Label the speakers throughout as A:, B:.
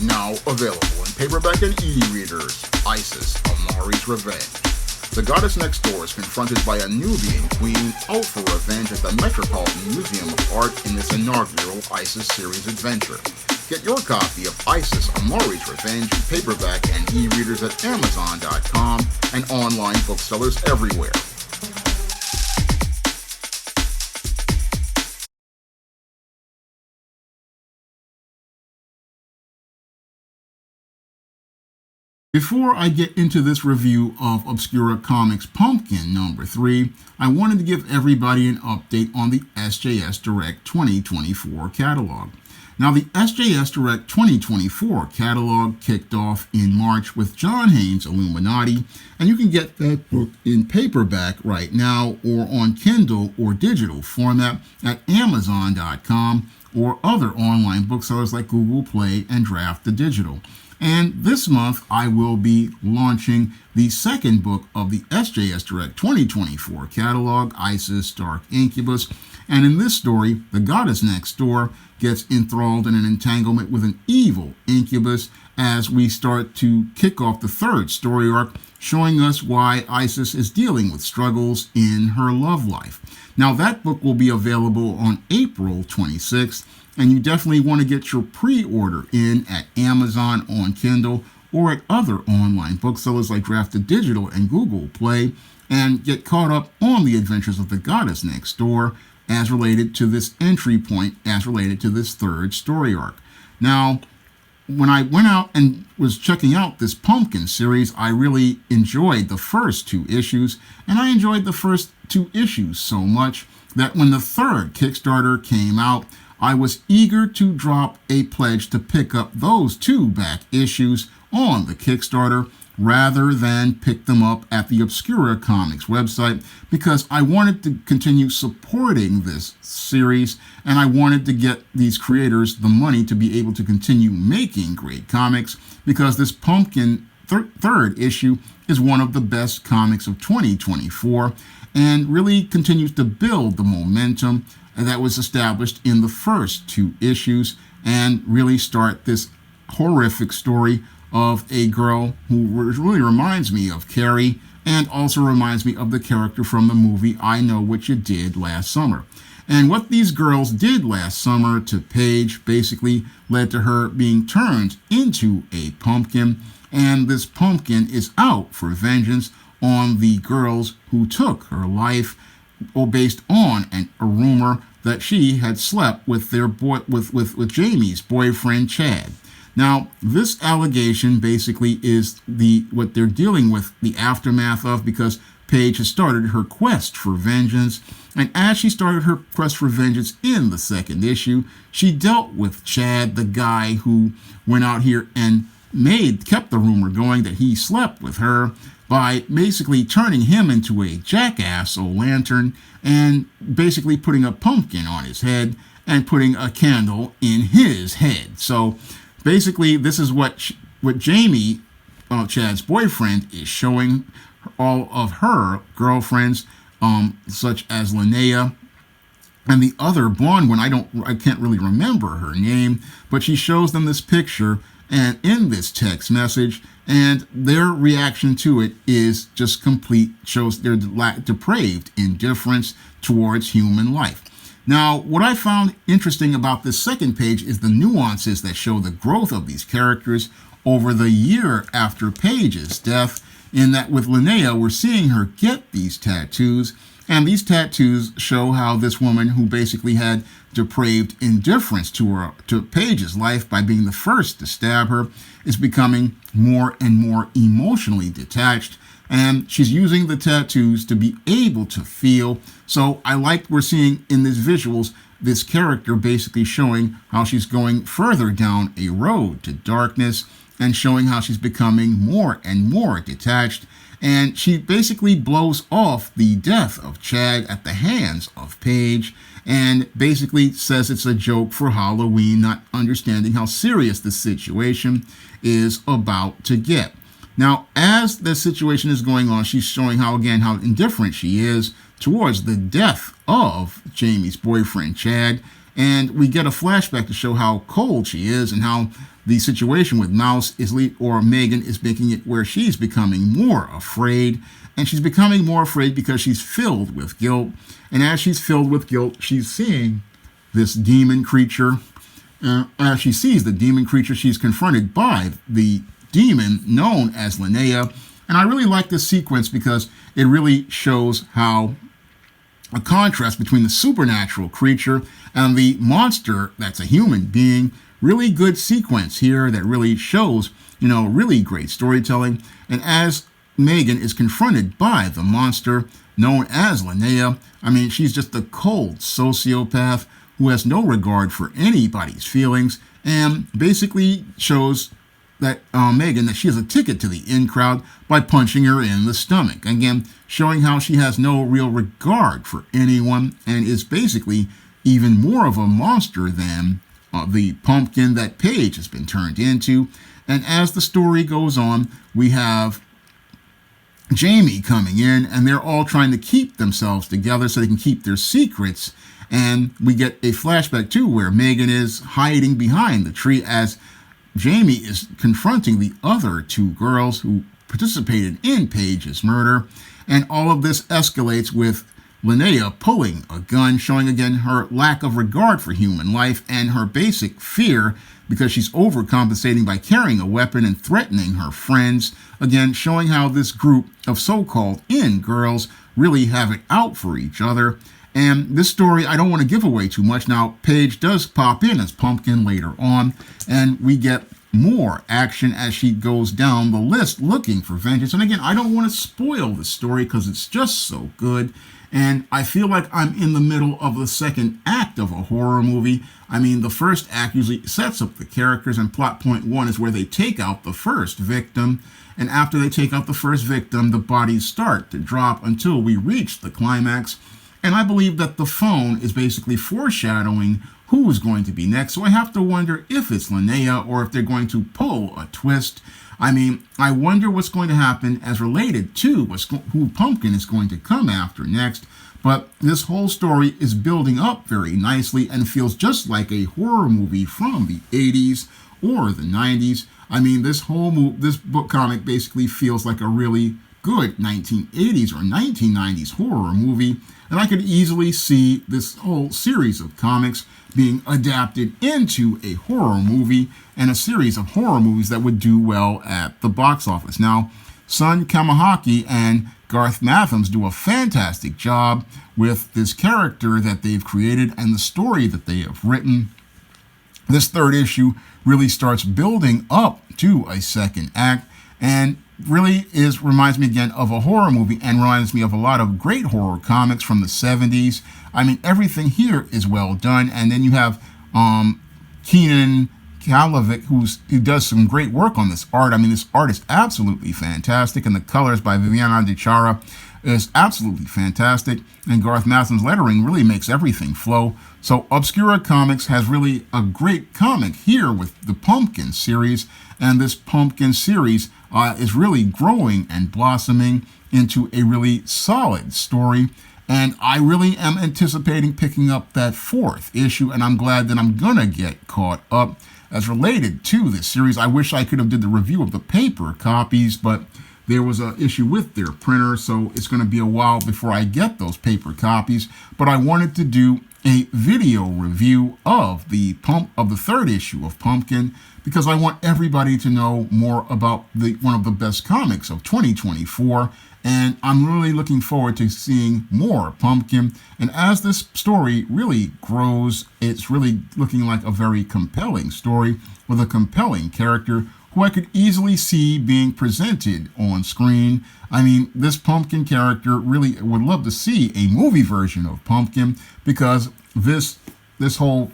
A: Now available in paperback and e-readers, Isis, Amari's Revenge. The goddess next door is confronted by a Nubian queen out for revenge at the Metropolitan Museum of Art in this inaugural Isis series adventure. Get your copy of Isis, Amari's Revenge in paperback and e-readers at Amazon.com and online booksellers everywhere. Before I get into this review of Obscura Comics Pumpkin number 3, I wanted to give everybody an update on the SJS Direct 2024 catalog. Now, the SJS Direct 2024 catalog kicked off in March with John Haynes' Illuminati, and you can get that book in paperback right now or on Kindle or digital format at Amazon.com or other online booksellers like Google Play and Draft the Digital. And this month, I will be launching the second book of the SJS Direct 2024 catalog, Isis Dark Incubus. And in this story, the goddess next door gets enthralled in an entanglement with an evil incubus as we start to kick off the third story arc, showing us why Isis is dealing with struggles in her love life. Now, that book will be available on April 26th. And you definitely want to get your pre-order in at Amazon on Kindle or at other online booksellers like Draft the Digital and Google Play and get caught up on the adventures of the goddess next door as related to this entry point, as related to this third story arc. Now, when I went out and was checking out this Pumpkin series, I really enjoyed the first 2 issues, and I enjoyed the first 2 issues so much that when the third Kickstarter came out, I was eager to drop a pledge to pick up those 2 back issues on the Kickstarter rather than pick them up at the Obscura Comics website because I wanted to continue supporting this series and I wanted to get these creators the money to be able to continue making great comics because this Pumpkin third issue is one of the best comics of 2024 and really continues to build the momentum that was established in the first 2 issues and really start this horrific story of a girl who really reminds me of Carrie and also reminds me of the character from the movie I Know What You Did Last Summer. And what these girls did last summer to Paige basically led to her being turned into a pumpkin, and this pumpkin is out for vengeance on the girls who took her life, or based on a rumor that she had slept with their with Jamie's boyfriend Chad. Now, this allegation basically is what they're dealing with, the aftermath of, because Paige has started her quest for vengeance, and as she started her quest for vengeance in the second issue, she dealt with Chad, the guy who went out here and kept the rumor going that he slept with her, by basically turning him into a jackass o-lantern and basically putting a pumpkin on his head and putting a candle in his head. So basically this is what Jamie, Chad's boyfriend, is showing all of her girlfriends, such as Linnea and the other blonde one. I can't really remember her name, but she shows them this picture and in this text message, and their reaction to it is just shows their depraved indifference towards human life. Now, what I found interesting about this second page is the nuances that show the growth of these characters over the year after Paige's death, in that with Linnea, we're seeing her get these tattoos, and these tattoos show how this woman who basically had depraved indifference to Paige's life by being the first to stab her is becoming more and more emotionally detached, and she's using the tattoos to be able to feel. So I like we're seeing in these visuals this character basically showing how she's going further down a road to darkness and showing how she's becoming more and more detached. And she basically blows off the death of Chad at the hands of Paige and basically says it's a joke for Halloween, not understanding how serious the situation is about to get. Now, as the situation is going on, she's showing how indifferent she is towards the death of Jamie's boyfriend, Chad. And we get a flashback to show how cold she is and how the situation with Mouse or Megan is making it where she's becoming more afraid, and she's becoming more afraid because she's filled with guilt. And as she's filled with guilt, she's seeing this demon creature. As she sees the demon creature, she's confronted by the demon known as Linnea. And I really like this sequence because it really shows how a contrast between the supernatural creature and the monster that's a human being. Really good sequence here that really shows, really great storytelling. And as Megan is confronted by the monster known as Linnea, she's just a cold sociopath who has no regard for anybody's feelings and basically shows that Megan that she has a ticket to the in crowd by punching her in the stomach. Again, showing how she has no real regard for anyone and is basically even more of a monster than the pumpkin that Paige has been turned into. And as the story goes on, we have Jamie coming in, and they're all trying to keep themselves together so they can keep their secrets. And we get a flashback too where Megan is hiding behind the tree as Jamie is confronting the other two girls who participated in Paige's murder. And all of this escalates with Linnea pulling a gun, showing again her lack of regard for human life and her basic fear because she's overcompensating by carrying a weapon and threatening her friends. Again, showing how this group of so-called in girls really have it out for each other. And this story, I don't want to give away too much. Now, Paige does pop in as Pumpkin later on, and we get more action as she goes down the list looking for vengeance. And again, I don't want to spoil the story because it's just so good. And I feel like I'm in the middle of the second act of a horror movie. The first act usually sets up the characters, and plot point one is where they take out the first victim. And after they take out the first victim, the bodies start to drop until we reach the climax. And I believe that the phone is basically foreshadowing who is going to be next. So I have to wonder if it's Linnea or if they're going to pull a twist. I wonder what's going to happen as related to who Pumpkin is going to come after next. But this whole story is building up very nicely and feels just like a horror movie from the 80s or the 90s. This book comic basically feels like a really good 1980s or 1990s horror movie. And I could easily see this whole series of comics being adapted into a horror movie and a series of horror movies that would do well at the box office. Now, Sun Kamahaki and Garth Matthews do a fantastic job with this character that they've created and the story that they have written. This third issue really starts building up to a second act and really reminds me again of a horror movie and reminds me of a lot of great horror comics from the 70s. Everything here is well done. And then you have Keenan Kalovic, who does some great work on this art. This art is absolutely fantastic, and the colors by Viviana De Chara is absolutely fantastic. And Garth Matthews' lettering really makes everything flow. So Obscura Comics has really a great comic here with the Pumpkin series, and this Pumpkin series is really growing and blossoming into a really solid story. And I really am anticipating picking up that fourth issue, and I'm glad that I'm gonna get caught up as related to this series. I wish I could have did the review of the paper copies, but there was an issue with their printer, so it's going to be a while before I get those paper copies. But I wanted to do a video review of the third issue of Pumpkin because I want everybody to know more about one of the best comics of 2024. And I'm really looking forward to seeing more Pumpkin. And as this story really grows, it's really looking like a very compelling story with a compelling character who I could easily see being presented on screen. This Pumpkin character, really would love to see a movie version of Pumpkin because this whole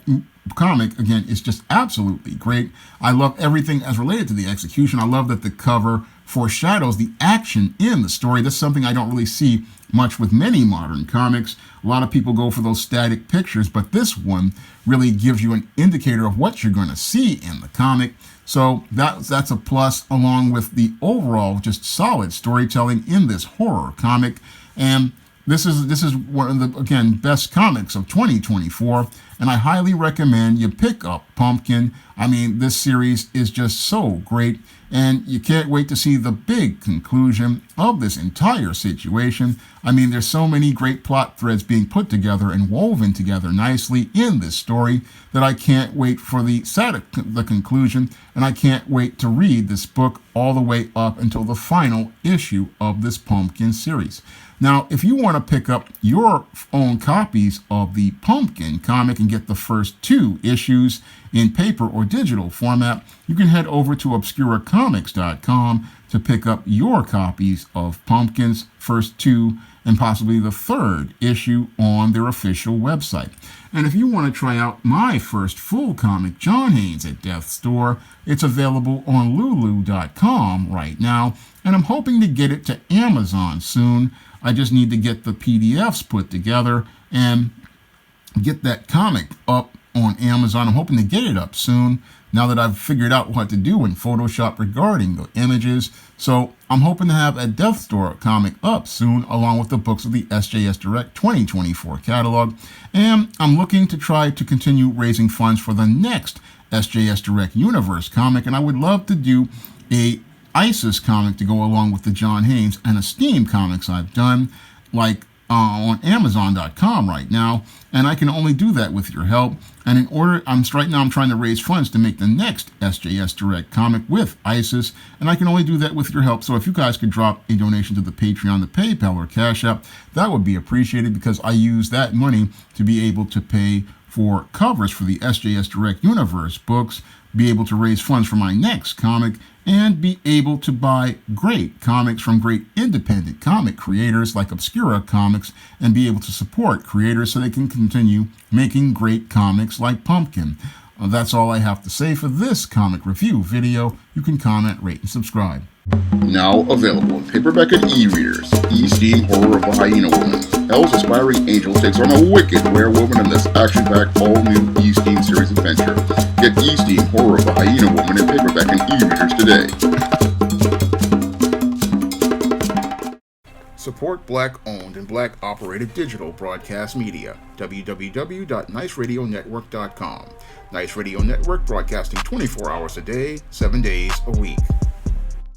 A: comic, again, is just absolutely great. I love everything as related to the execution. I love that the cover foreshadows the action in the story. That's something I don't really see much with many modern comics. A lot of people go for those static pictures, but this one really gives you an indicator of what you're going to see in the comic. So that's a plus, along with the overall just solid storytelling in this horror comic. And this is one of the, again, best comics of 2024. and I highly recommend you pick up Pumpkin. I mean, this series is just so great, and you can't wait to see the big conclusion of this entire situation. I mean, there's so many great plot threads being put together and woven together nicely in this story that I can't wait for the conclusion, and I can't wait to read this book all the way up until the final issue of this Pumpkin series. Now, if you want to pick up your own copies of the Pumpkin comic and get the first 2 issues in paper or digital format, you can head over to obscuracomics.com to pick up your copies of Pumpkin's first 2 and possibly the 3rd issue on their official website. And if you want to try out my first full comic, John Haynes at Death's Door, it's available on lulu.com right now, and I'm hoping to get it to Amazon soon. I just need to get the PDFs put together and get that comic up on Amazon. I'm hoping to get it up soon now that I've figured out what to do in Photoshop regarding the images. So I'm hoping to have a Death's Door comic up soon, along with the books of the SJS Direct 2024 catalog. And I'm looking to try to continue raising funds for the next SJS Direct Universe comic, and I would love to do a ISIS comic to go along with the John Haynes and Esteem comics I've done, like on Amazon.com right now, and I can only do that with your help. And in order, I'm trying to raise funds to make the next SJS Direct comic with ISIS, and I can only do that with your help. So if you guys could drop a donation to the Patreon, the PayPal, or Cash App, that would be appreciated, because I use that money to be able to pay for covers for the SJS Direct Universe books, be able to raise funds for my next comic, and be able to buy great comics from great independent comic creators like Obscura Comics, and be able to support creators so they can continue making great comics like Pumpkin. That's all I have to say for this comic review video. You can comment, rate, and subscribe.
B: Now available in paperback and e-readers, Esteem Horror of a Hyena Woman. Hell's Aspiring Angel takes on a wicked werewolf in this action-packed all-new Esteem series adventure. Get Esteem Horror of a Hyena Woman in paperback and e-readers today. Support Black-owned and Black-operated digital broadcast media. www.niceradionetwork.com. Nice Radio Network, broadcasting 24 hours a day, 7 days a week.